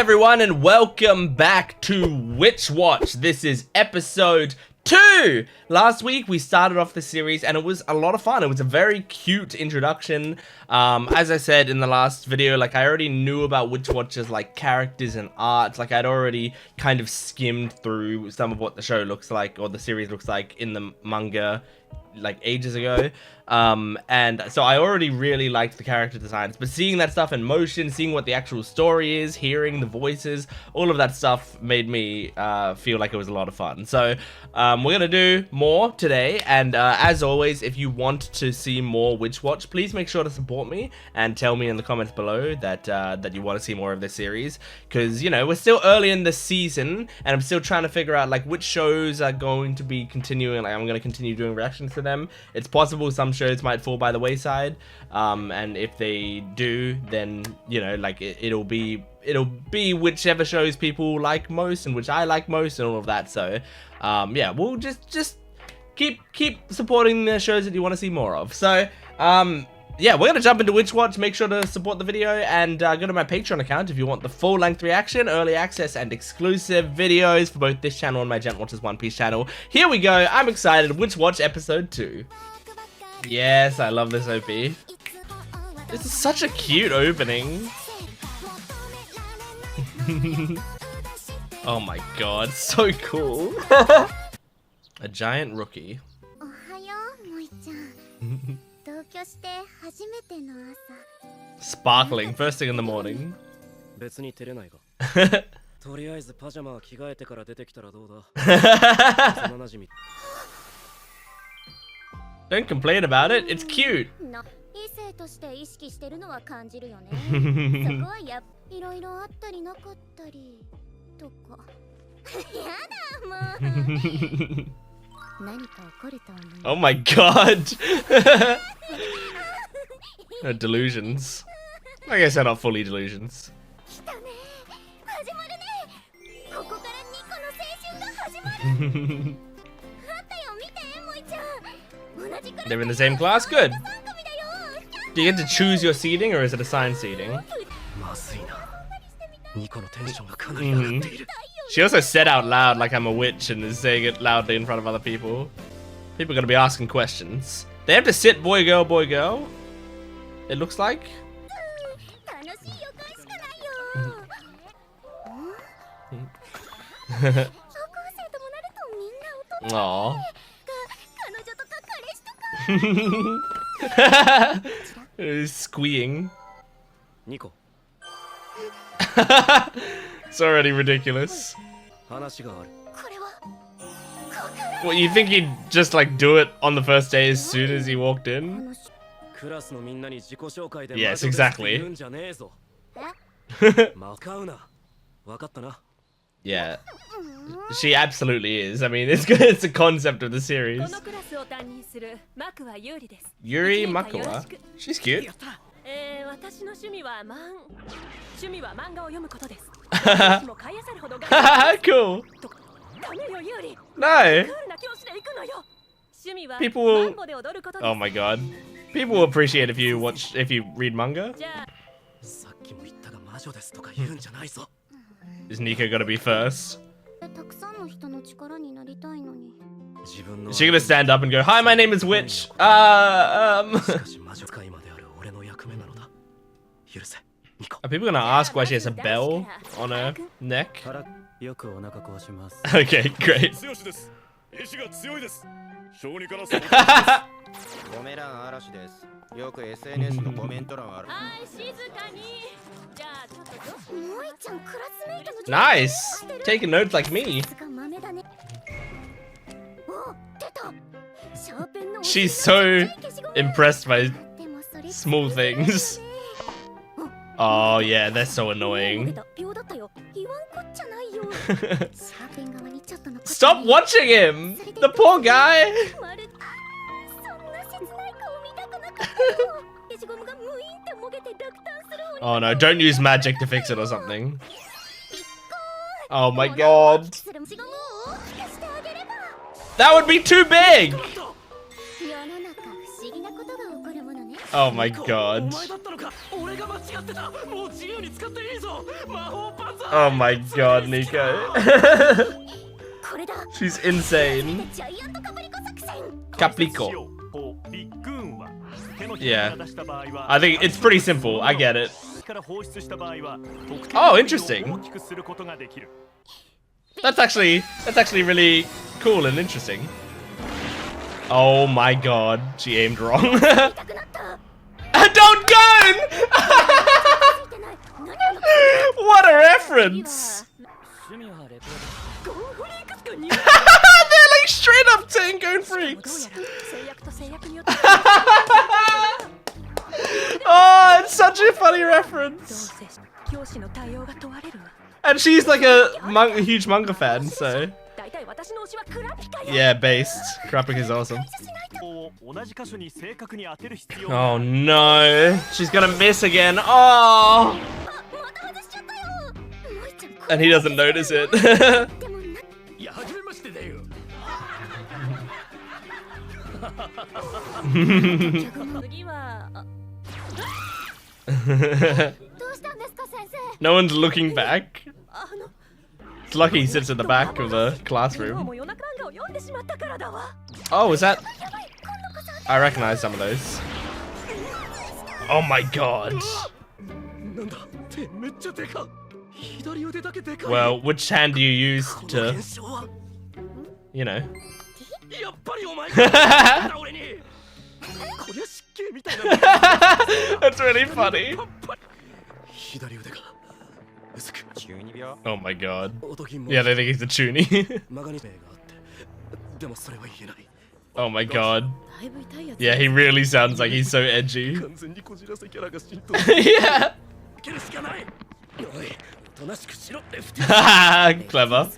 everyone, and welcome back to Witch Watch. This is episode 2. Last week we started off the series and it was a lot of fun. It was a very cute introduction. As I said in the last video, like I already knew about Witch Watch's like characters and art. Like I'd already kind of skimmed through some of what the show looks like or the series looks like in the manga like ages ago. And so I already really liked the character designs, but seeing that stuff in motion, seeing what the actual story is, hearing the voices, all of that stuff made me feel like it was a lot of fun. So we're gonna do more today, and as always, if you want to see more Witch Watch, please make sure to support me and tell me in the comments below that that you want to see more of this series, because you know we're still early in the season and I'm still trying to figure out like which shows are going to be continuing. Like I'm going to continue doing reactions to them. It's possible some shows might fall by the wayside, and if they do, then you know, like it'll be whichever shows people like most and which I like most and all of that. So yeah, we'll just keep supporting the shows that you want to see more of. So yeah, we're gonna jump into Witch Watch. Make sure to support the video and go to my Patreon account if you want the full-length reaction, early access, and exclusive videos for both this channel and my Jent Watches One Piece channel. Here we go. I'm excited. Witch Watch episode 2. Yes, I love this OP. This is such a cute opening. Oh my god, so cool. A giant rookie. Sparkling, first thing in the morning. Don't complain about it, it's cute. Oh my god. Delusions. I guess they're not fully delusions. They're in the same class? Good. Do you get to choose your seating or is it assigned seating? She also said out loud like I'm a witch and is saying it loudly in front of other people. People are gonna be asking questions. They have to sit boy girl boy girl. It looks like. Aww. Squeeing. Nico. It's already ridiculous. What, you think he'd just like do it on the first day as soon as he walked in? Yes, exactly. Yeah, she absolutely is. I mean, it's a concept of the series. Yuri Makua. She's cute. Cool. No. People will. Oh my god. People will appreciate if you read manga. Is Nico gonna be first? Is she gonna stand up and go, "Hi, my name is Witch"? Are people gonna ask why she has a bell on her neck? Okay, great. Nice! Taking notes like me. She's so impressed by small things. Oh yeah, that's so annoying. Stop watching him! The poor guy! Oh no, don't use magic to fix it or something. Oh my god. That would be too big! Oh my god. Oh my god, Nico. She's insane. Caprico. Yeah. I think it's pretty simple. I get it. Oh, interesting. That's actually really cool and interesting. Oh my god, she aimed wrong. Don't go! What a reference! They're like straight up Tango freaks. Oh, it's such a funny reference. And she's like a huge manga fan, so yeah, based. Kurapika is awesome. Oh no, she's gonna miss again. Oh, and he doesn't notice it. No one's looking back. It's lucky he sits at the back of the classroom. Oh, is that? I recognize some of those. Oh my god. Well, which hand do you use to, you know? That's really funny. Oh my god. Yeah, they think he's a Chuny. Oh my god. Yeah, he really sounds like he's so edgy. Yeah. Clever.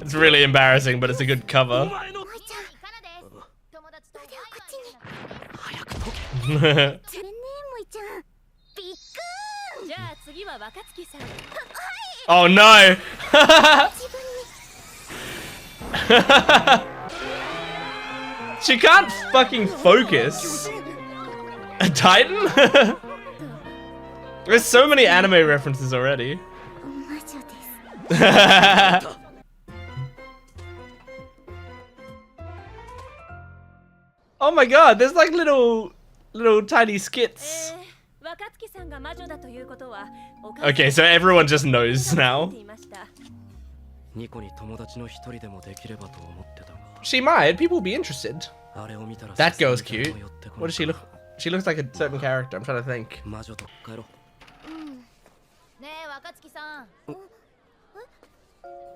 It's really embarrassing, but it's a good cover. Oh no! She can't fucking focus. A Titan? There's so many anime references already. Oh my god, there's like little tiny skits. Okay, so everyone just knows now. She might, people will be interested. That girl's cute. What does she look? She looks like a certain character, I'm trying to think.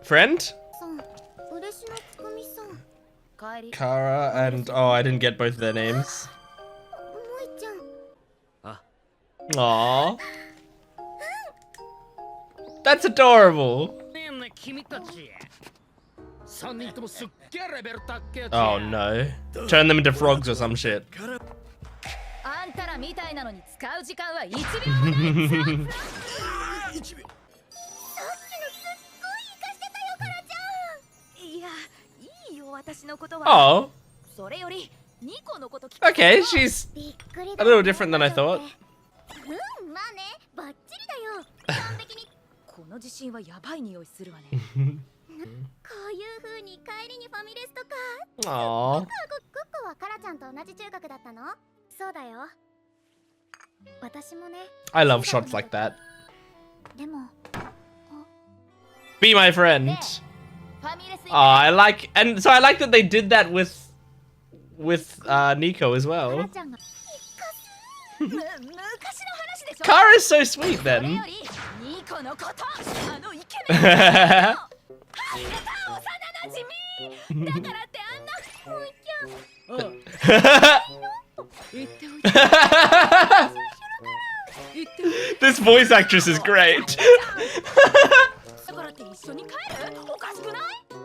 Friend? Kara and... oh, I didn't get both of their names. Aww. That's adorable. Oh no. Turn them into frogs or some shit. Oh. Okay, she's a little different than I thought. Aww. I love shots like that. Be my friend. I like that they did that with Nico as well. Kara is so sweet then. This voice actress is great.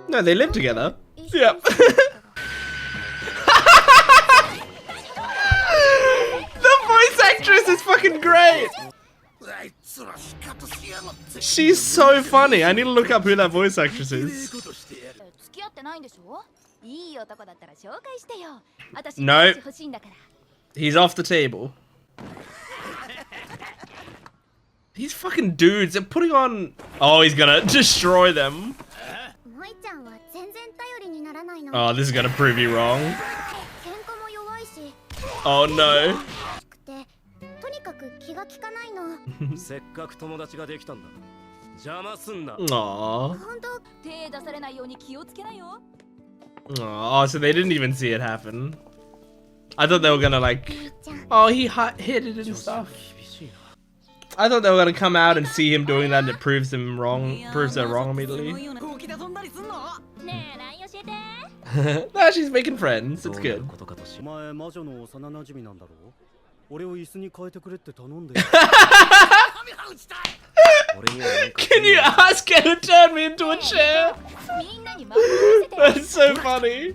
No, they live together. Yep. The voice actress is fucking great. She's so funny. I need to look up who that voice actress is. No. He's off the table. These fucking dudes, they're putting on... Oh, he's gonna destroy them. Oh, this is gonna prove you wrong. Oh no. Aww. Oh, so they didn't even see it happen. I thought they were gonna like... Oh, he hit it and stuff. I thought they were gonna come out and see him doing that and it proves them wrong. Proves they're wrong immediately. No, she's making friends. It's good. Can you ask her to turn me into a chair? That's so funny.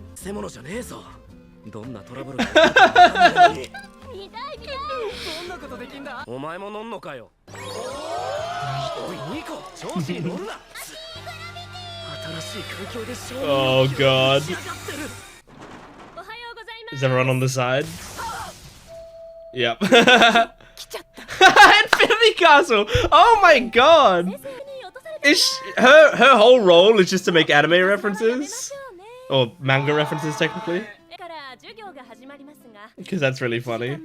Oh god. Is everyone on the side? Yep. Infinity Castle! Oh my god! Her whole role is just to make anime references? Or manga references, technically. Because that's really funny.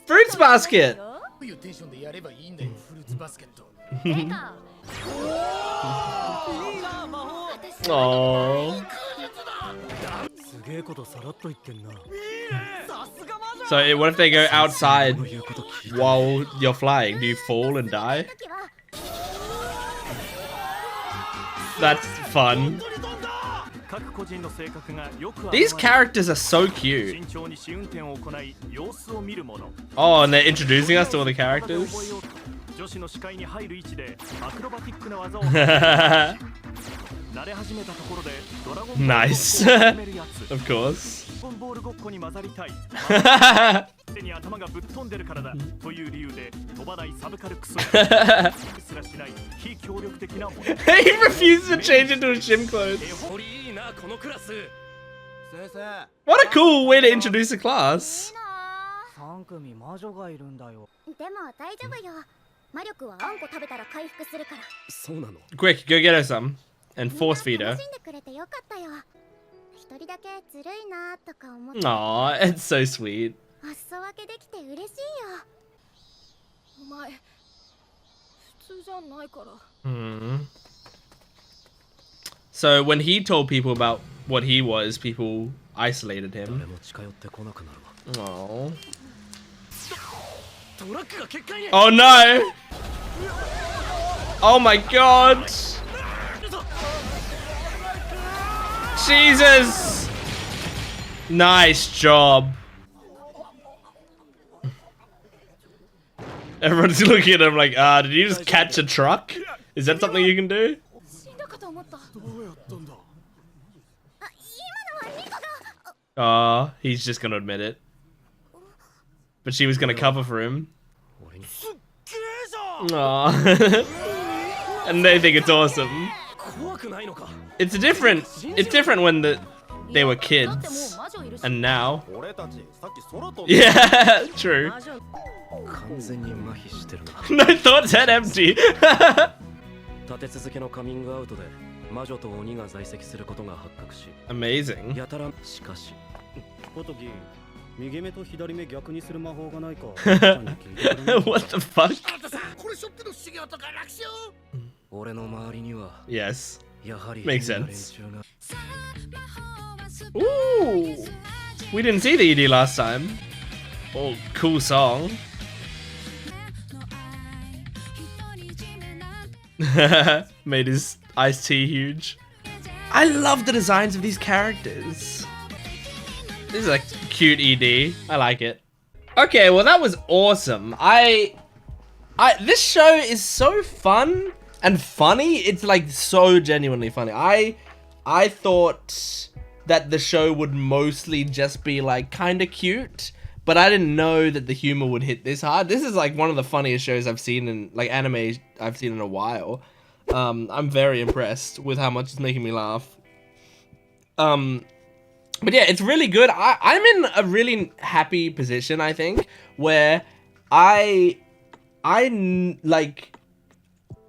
Fruits basket! Aww. So what if they go outside while you're flying? Do you fall and die? That's fun. These characters are so cute. Oh, and they're introducing us to all the characters? Nice. Of course. He refuses to change into his gym clothes. What a cool way to introduce a class. Quick, go get her some and force feed her. Aw, it's so sweet. So when he told people about what he was, people isolated him. Aww. Oh no! Oh my god! Jesus! Nice job. Everyone's looking at him like, did you just catch a truck? Is that something you can do? He's just gonna admit it. But she was gonna cover for him. Aww. And they think it's awesome. It's different when they were kids. And now. Yeah, true. No thoughts head empty. Amazing. What the fuck? Yes. Makes sense. Ooh. We didn't see the ED last time. Oh, cool song. Made his iced tea huge. I love the designs of these characters. This is a cute ED. I like it. Okay, well that was awesome. This show is so fun and funny. It's like so genuinely funny. I thought that the show would mostly just be like kind of cute, but I didn't know that the humor would hit this hard. This is like one of the funniest shows I've seen in like anime I've seen in a while. I'm very impressed with how much it's making me laugh. But yeah, it's really good. I'm in a really happy position, I think, where like,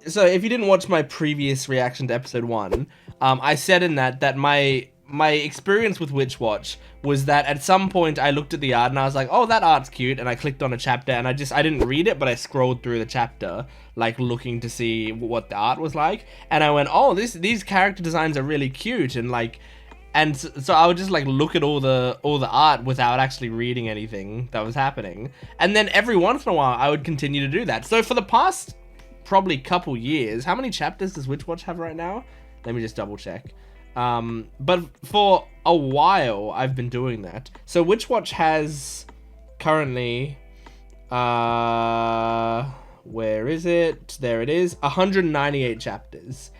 so if you didn't watch my previous reaction to episode 1, I said in that my experience with Witch Watch was that at some point I looked at the art and I was like, oh, that art's cute, and I clicked on a chapter and I didn't read it, but I scrolled through the chapter, like looking to see what the art was like, and I went, oh, these character designs are really cute, and like, and so I would just like look at all the art without actually reading anything that was happening, and then every once in a while I would continue to do that. So for the past probably couple years, how many chapters does Witch Watch have right now? Let me just double check. But for a while, I've been doing that. So Witch Watch has currently, where is it? There it is, 198 chapters.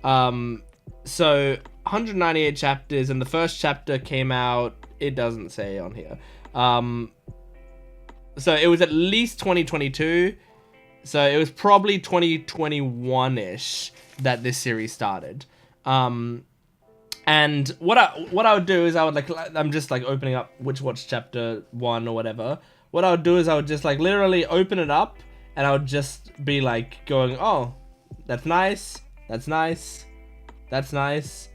So 198 chapters, and the first chapter came out, it doesn't say on here. So it was at least 2022. So it was probably 2021-ish that this series started. And what I would do is I would like, I'm just like opening up Witch Watch chapter 1 or whatever. What I would do is I would just like literally open it up and I would just be like going, oh, that's nice, that's nice, that's nice,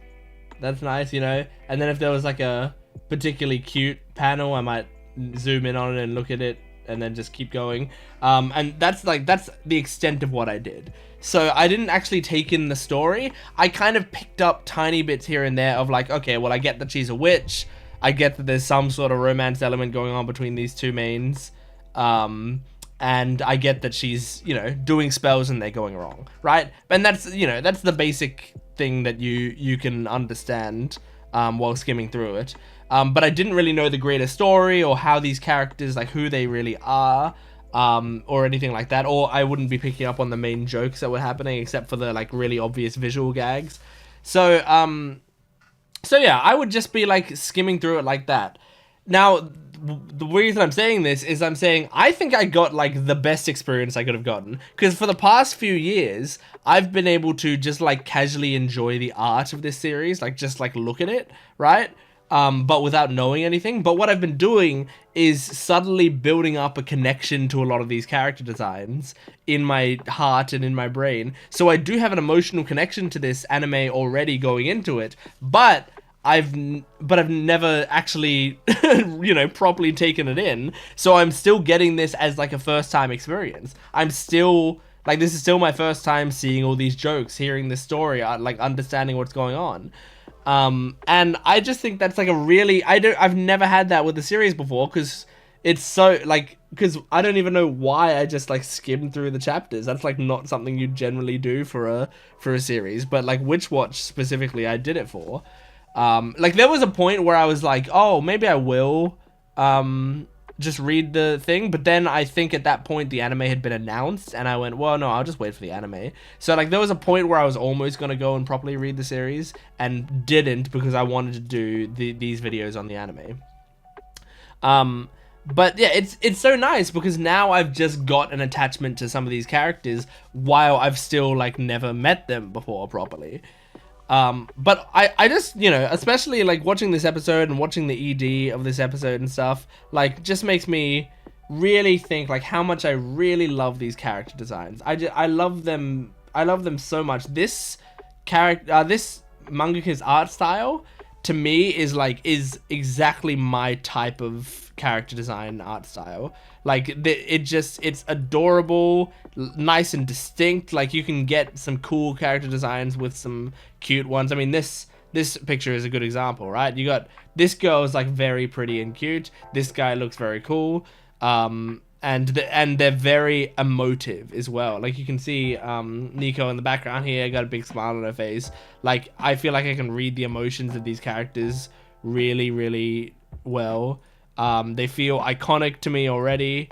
that's nice, you know? And then if there was like a particularly cute panel, I might zoom in on it and look at it and then just keep going. And that's the extent of what I did. So I didn't actually take in the story. I kind of picked up tiny bits here and there of like, okay, well, I get that she's a witch. I get that there's some sort of romance element going on between these two mains. And I get that she's, you know, doing spells and they're going wrong, right? And that's, you know, that's the basic thing that you can understand while skimming through it. But I didn't really know the greater story or how these characters, like who they really are. Or anything like that, or I wouldn't be picking up on the main jokes that were happening except for the like really obvious visual gags. So yeah, I would just be like skimming through it like that. Now, the reason I'm saying this is I'm saying I think I got like the best experience I could have gotten, because for the past few years I've been able to just like casually enjoy the art of this series, like just like look at it, right? But without knowing anything. But what I've been doing is subtly building up a connection to a lot of these character designs in my heart and in my brain. So I do have an emotional connection to this anime already going into it, but I've never actually, you know, properly taken it in. So I'm still getting this as like a first time experience. I'm still like, this is still my first time seeing all these jokes, hearing this story, like understanding what's going on. And I just think that's like a really, I've never had that with the series before, because it's so like, because I don't even know why I just like skimmed through the chapters. That's like not something you generally do for a series, but like Witch Watch specifically, I did it for. Like there was a point where I was like, oh, maybe I will, just read the thing, but then I think at that point the anime had been announced and I went, well, no, I'll just wait for the anime. So like there was a point where I was almost gonna go and properly read the series and didn't, because I wanted to do these videos on the anime. But yeah, it's so nice because now I've just got an attachment to some of these characters while I've still like never met them before properly. But I just, you know, especially like watching this episode and watching the ED of this episode and stuff, like just makes me really think like how much I really love these character designs. I love them so much. This mangaka's art style to me is exactly my type of character design art style. Like it's adorable, nice and distinct. Like you can get some cool character designs with some cute ones. I mean, this picture is a good example, right? You got this girl is like very pretty and cute. This guy looks very cool. And they're very emotive as well. Like you can see Nico in the background here got a big smile on her face. Like I feel like I can read the emotions of these characters really, really well. They feel iconic to me already.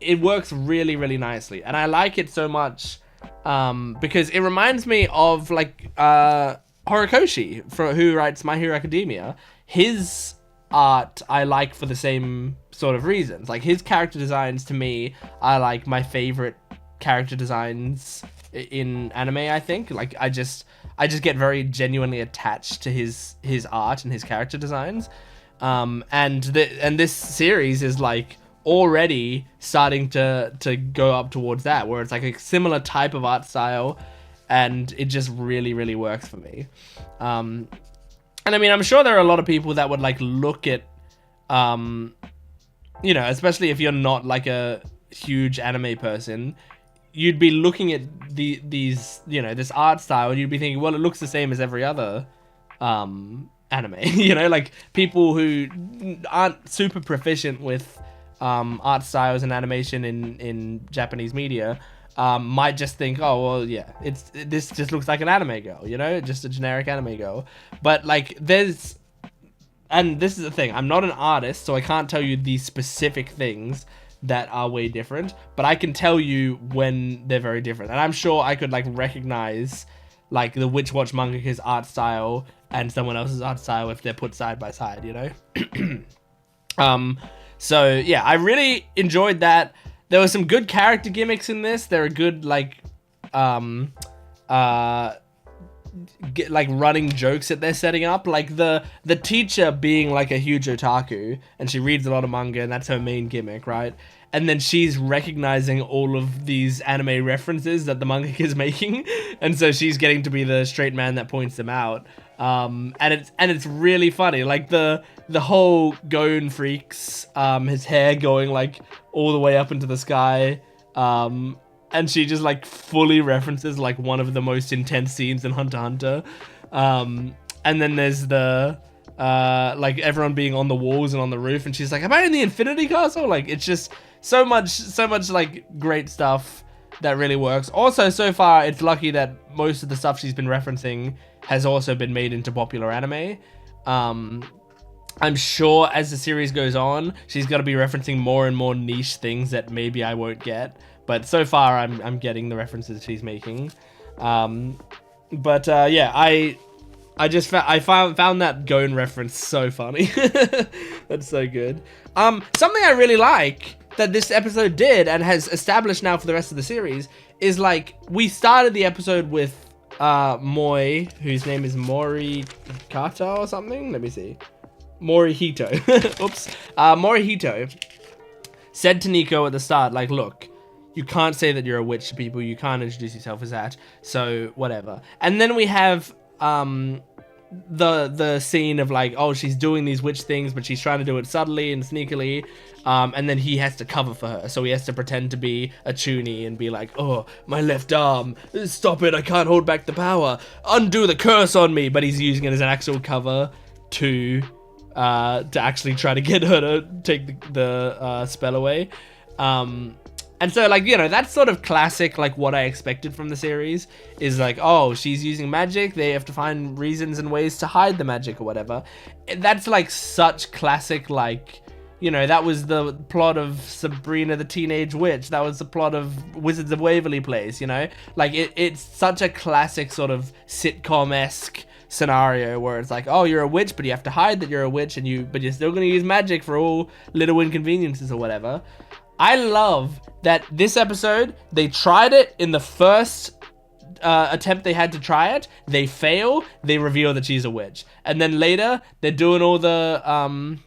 It works really, really nicely, and I like it so much because it reminds me of like Horikoshi, who writes My Hero Academia. His art I like for the same sort of reasons. Like his character designs to me are like my favorite character designs in anime. I think like I just get very genuinely attached to his art and his character designs. And this series is like already starting to go up towards that, where it's like a similar type of art style, and it just really works for me. And I mean, I'm sure there are a lot of people that would like look at, you know, especially if you're not like a huge anime person, you'd be looking at these, you know, this art style, and you'd be thinking, well, it looks the same as every other anime. You know, like people who aren't super proficient with art styles and animation in Japanese media might just think, oh well, yeah, this just looks like an anime girl, you know, just a generic anime girl. But like and this is the thing, I'm not an artist, so I can't tell you these specific things that are way different, but I can tell you when they're very different. And I'm sure I could like recognize like the Witch Watch mangaka's art style and someone else's art style if they're put side by side, you know? So yeah, I really enjoyed that. There were some good character gimmicks in this. There are good like running jokes that they're setting up, like the teacher being like a huge otaku and she reads a lot of manga and that's her main gimmick, right? And then she's recognizing all of these anime references that the mangaka is making, and so she's getting to be the straight man that points them out. And it's really funny, like the whole Gon Freaks, his hair going like all the way up into the sky, and she just like fully references like one of the most intense scenes in Hunter x Hunter. And then there's the like everyone being on the walls and on the roof, and she's like, am I in the Infinity Castle? Like, it's just so much like great stuff that really works. Also, so far it's lucky that most of the stuff she's been referencing has also been made into popular anime. I'm sure as the series goes on, she's going to be referencing more and more niche things that maybe I won't get. But so far, I'm getting the references she's making. Yeah, I found that Gon reference so funny. That's so good. Something I really like that this episode did and has established now for the rest of the series is like we started the episode with Moi, whose name is Morikata or something. Let me see. Morihito. Oops. Morihito said to Nico at the start, like, look, you can't say that you're a witch to people. You can't introduce yourself as that. So whatever. And then we have the scene of like, oh, she's doing these witch things, but she's trying to do it subtly and sneakily. And then he has to cover for her. So he has to pretend to be a Chuny and be like, oh, my left arm, stop it, I can't hold back the power. Undo the curse on me. But he's using it as an actual cover to actually try to get her to take the spell away. And so, like, you know, that's sort of classic, like, what I expected from the series is like, oh, she's using magic. They have to find reasons and ways to hide the magic or whatever. That's, like, such classic, like, you know, that was the plot of Sabrina the Teenage Witch. That was the plot of Wizards of Waverly Place, you know? Like, it's such a classic sort of sitcom-esque scenario where it's like, oh, you're a witch, but you have to hide that you're a witch, but you're still going to use magic for all little inconveniences or whatever. I love that this episode, they tried it in the first attempt they had to try it. They fail. They reveal that she's a witch. And then later, they're doing all the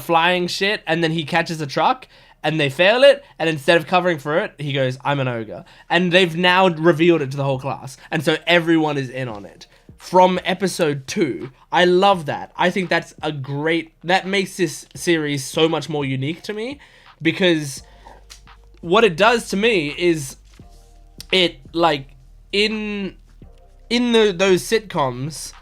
flying shit, and then he catches a truck, and they fail it, and instead of covering for it, he goes, I'm an ogre. And they've now revealed it to the whole class. And so everyone is in on it. From episode 2, I love that. I think that's that makes this series so much more unique to me, because what it does to me is it, like, in those sitcoms,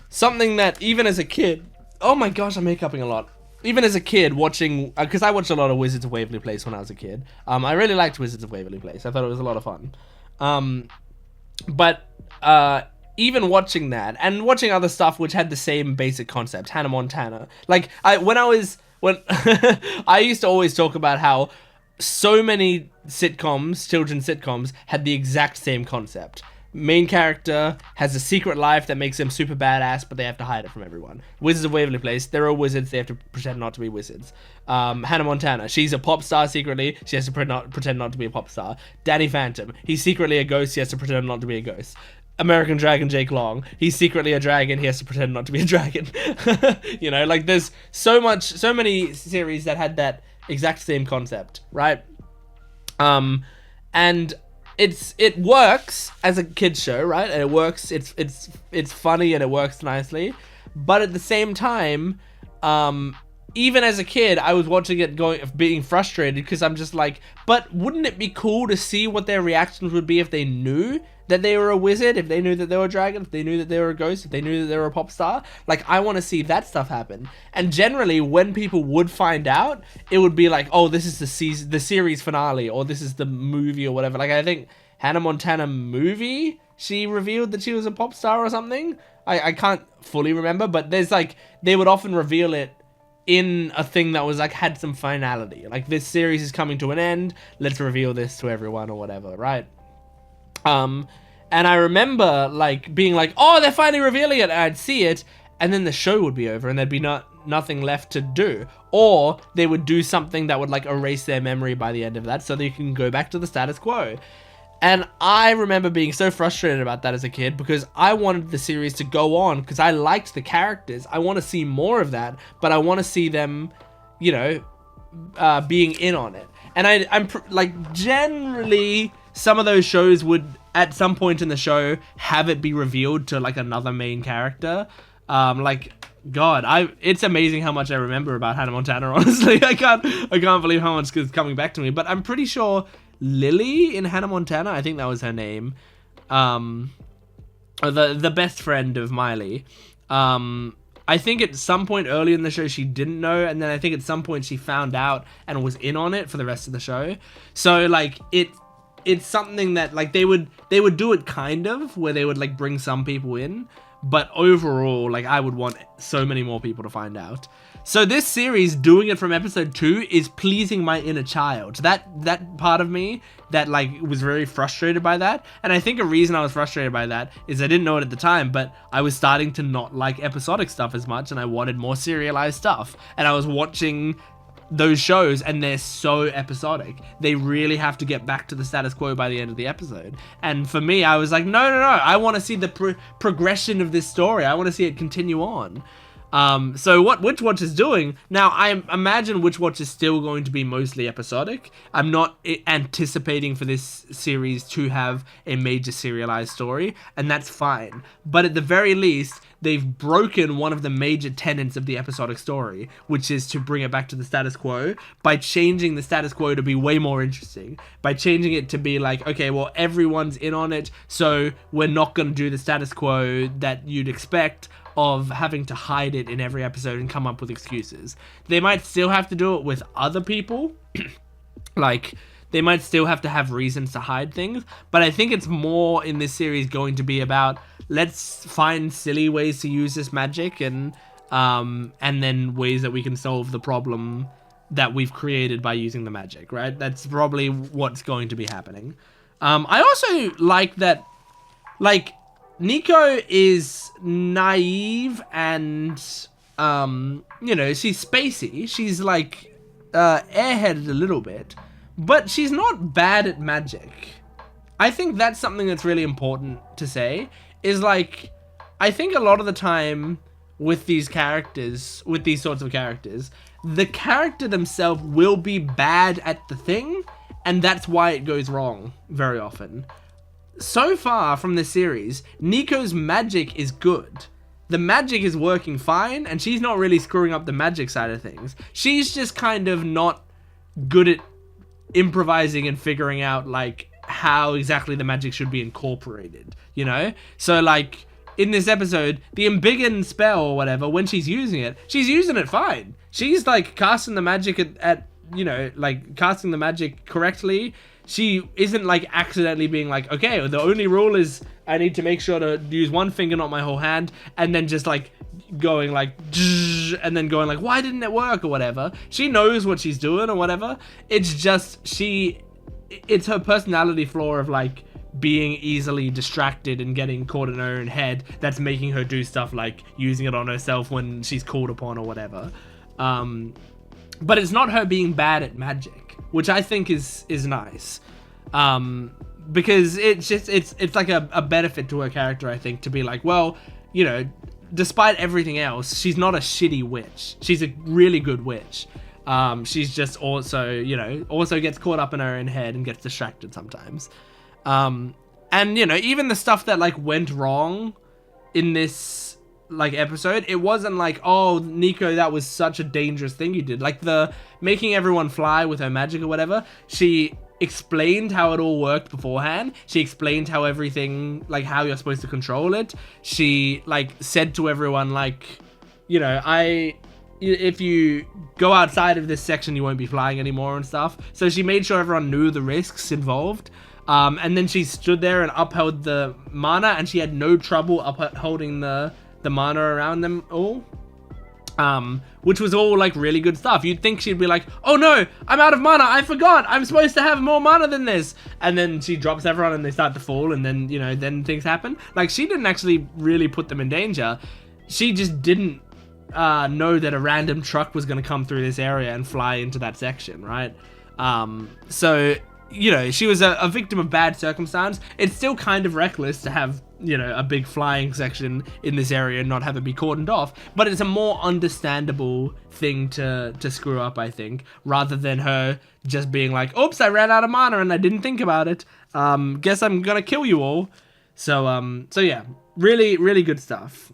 something that even as a kid, oh my gosh, I'm hiccuping a lot. Even as a kid watching, because I watched a lot of Wizards of Waverly Place when I was a kid. I really liked Wizards of Waverly Place. I thought it was a lot of fun. Even watching that and watching other stuff which had the same basic concept, Hannah Montana. Like, when I used to always talk about how so many sitcoms, children's sitcoms, had the exact same concept. main character has a secret life that makes them super badass, but they have to hide it from everyone. Wizards of Waverly Place, they're all wizards, they have to pretend not to be wizards. Hannah Montana, she's a pop star secretly, she has to pretend not to be a pop star. Danny Phantom, he's secretly a ghost, he has to pretend not to be a ghost. American Dragon Jake Long, he's secretly a dragon, he has to pretend not to be a dragon. You know, like there's so many series that had that exact same concept, right? And it works as a kids show, right? And it works, it's funny and it works nicely. But at the same time, even as a kid, I was watching it being frustrated because I'm just like, but wouldn't it be cool to see what their reactions would be if they knew that they were a wizard, if they knew that they were a dragon, if they knew that they were a ghost, if they knew that they were a pop star? Like, I want to see that stuff happen. And generally, when people would find out, it would be like, oh, this is the series finale, or this is the movie or whatever. Like, I think Hannah Montana movie, she revealed that she was a pop star or something. I can't fully remember, but there's like, they would often reveal it in a thing that was like, had some finality. Like, this series is coming to an end, let's reveal this to everyone or whatever, right? And I remember like being like, oh, they're finally revealing it, and I'd see it, and then the show would be over and there'd be nothing left to do. Or they would do something that would like erase their memory by the end of that so they can go back to the status quo. And I remember being so frustrated about that as a kid because I wanted the series to go on because I liked the characters. I want to see more of that, but I want to see them, you know, being in on it. And I'm like, generally, some of those shows would, at some point in the show, have it be revealed to like another main character. Like, God, it's amazing how much I remember about Hannah Montana, honestly. I can't believe how much is coming back to me. But I'm pretty sure Lily in Hannah Montana, I think that was her name, the best friend of Miley, I think at some point early in the show she didn't know, and then I think at some point she found out and was in on it for the rest of the show. So like it's something that like they would do it kind of where they would like bring some people in, but overall like I would want so many more people to find out. So this series, doing it from episode 2, is pleasing my inner child. That part of me that like was very frustrated by that. And I think a reason I was frustrated by that is I didn't know it at the time, but I was starting to not like episodic stuff as much and I wanted more serialized stuff. And I was watching those shows and they're so episodic. They really have to get back to the status quo by the end of the episode. And for me, I was like, no. I want to see the progression of this story. I want to see it continue on. So what Witch Watch is doing, now I imagine Witch Watch is still going to be mostly episodic. I'm not anticipating for this series to have a major serialized story, and that's fine. But at the very least, they've broken one of the major tenets of the episodic story, which is to bring it back to the status quo by changing the status quo to be way more interesting. By changing it to be like, okay, well, everyone's in on it, so we're not going to do the status quo that you'd expect of having to hide it in every episode and come up with excuses. They might still have to do it with other people. Like, they might still have to have reasons to hide things, but I think it's more in this series going to be about, let's find silly ways to use this magic and then ways that we can solve the problem that we've created by using the magic, right? That's probably what's going to be happening. I also like that, like, Nico is naive and, you know, she's spacey. She's like, airheaded a little bit, but she's not bad at magic. I think that's something that's really important to say, is like, I think a lot of the time with these characters, with these sorts of characters, the character themselves will be bad at the thing, and that's why it goes wrong very often. So far from this series, Nico's magic is good. The magic is working fine, and she's not really screwing up the magic side of things. She's just kind of not good at improvising and figuring out, like, how exactly the magic should be incorporated, you know? So, like, in this episode, the Embiggen spell or whatever, when she's using it fine. She's, like, casting the magic at you know, like, casting the magic correctly. She isn't, like, accidentally being like, okay, the only rule is I need to make sure to use one finger, not my whole hand, and then just, like, going, like, and then going, like, why didn't it work, or whatever. She knows what she's doing, or whatever. It's just, it's her personality flaw of, like, being easily distracted and getting caught in her own head that's making her do stuff like using it on herself when she's called upon or whatever. But it's not her being bad at magic, which I think is nice. Because it's like a benefit to her character, I think, to be like, well, you know, despite everything else, she's not a shitty witch. She's a really good witch. She's just also, you know, also gets caught up in her own head and gets distracted sometimes. And, you know, even the stuff that, like, went wrong in this, like, episode, it wasn't like, oh, Nico, that was such a dangerous thing you did. Like, the making everyone fly with her magic or whatever, she explained how it all worked beforehand. She explained how everything, like, how you're supposed to control it. She, like, said to everyone, like, you know, if you go outside of this section, you won't be flying anymore and stuff. So she made sure everyone knew the risks involved. And then she stood there and upheld the mana, and she had no trouble upholding the mana around them all. Which was all, like, really good stuff. You'd think she'd be like, oh no, I'm out of mana, I forgot, I'm supposed to have more mana than this. And then she drops everyone and they start to fall, and then, you know, then things happen. Like, she didn't actually really put them in danger. She just didn't know that a random truck was going to come through this area and fly into that section, right? So, you know, she was a victim of bad circumstance. It's still kind of reckless to have, you know, a big flying section in this area and not have it be cordoned off, but it's a more understandable thing to screw up, I think, rather than her just being like, oops, I ran out of mana and I didn't think about it. Guess I'm gonna kill you all. So yeah, really, really good stuff.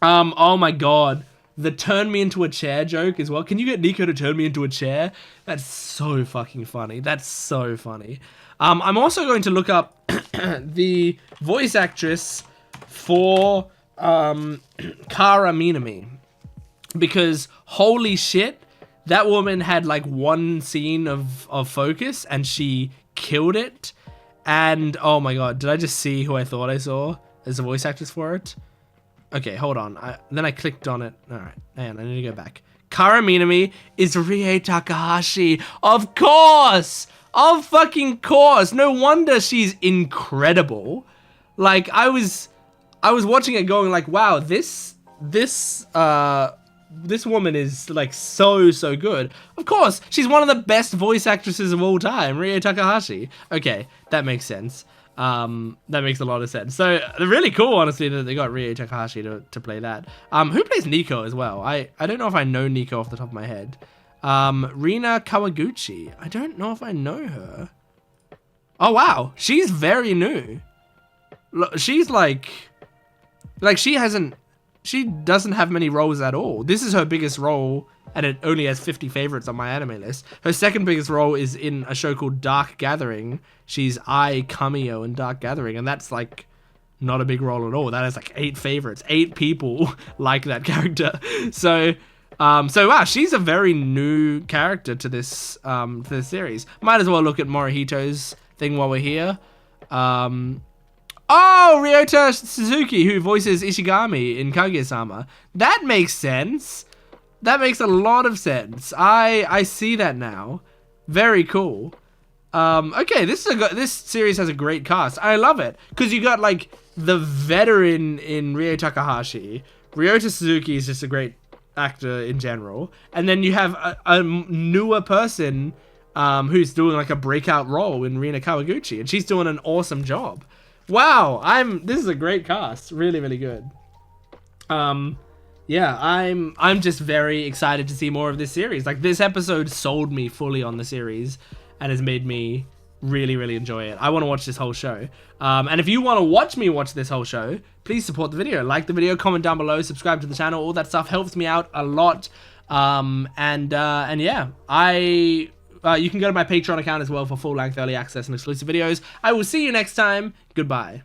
Oh my god. The turn me into a chair joke as well. Can you get Nico to turn me into a chair? That's so fucking funny. That's so funny. I'm also going to look up the voice actress for Kara Minami, because holy shit, that woman had like one scene of focus and she killed it. And oh my god, did I just see who I thought I saw as a voice actress for it? Okay, hold on. Then I clicked on it. All right, hang on, I need to go back. Kara Minami is Rie Takahashi. Of course! Of fucking course! No wonder she's incredible. Like, I was watching it going like, wow, this woman is like so good. Of course, she's one of the best voice actresses of all time, Rie Takahashi. Okay, that makes sense. That makes a lot of sense. So they're really cool, honestly, that they got Rie Takahashi to play that. Who plays Nico as well? I don't know if I know Nico off the top of my head. Rina Kawaguchi. I don't know if I know her. Oh wow, she's very new. She's like she doesn't have many roles at all. This is her biggest role, and it only has 50 favorites on my anime list. Her second biggest role is in a show called Dark Gathering. She's Ai Kamio in Dark Gathering, and that's like not a big role at all. That has like 8 favorites. 8 people like that character. So wow, she's a very new character to this series. Might as well look at Morihito's thing while we're here. Oh, Ryota Suzuki, who voices Ishigami in Kaguya-sama. That makes sense. That makes a lot of sense. I see that now. Very cool. Okay, this series has a great cast. I love it because you got like the veteran in Rie Takahashi. Ryota Suzuki is just a great actor in general, and then you have a newer person who's doing like a breakout role in Rina Kawaguchi, and she's doing an awesome job. Wow, this is a great cast. Really, really good. Yeah, I'm just very excited to see more of this series. Like, this episode sold me fully on the series and has made me really, really enjoy it. I want to watch this whole show. And if you want to watch me watch this whole show, please support the video. Like the video, comment down below, subscribe to the channel. All that stuff helps me out a lot. And yeah, you can go to my Patreon account as well for full-length early access and exclusive videos. I will see you next time. Goodbye.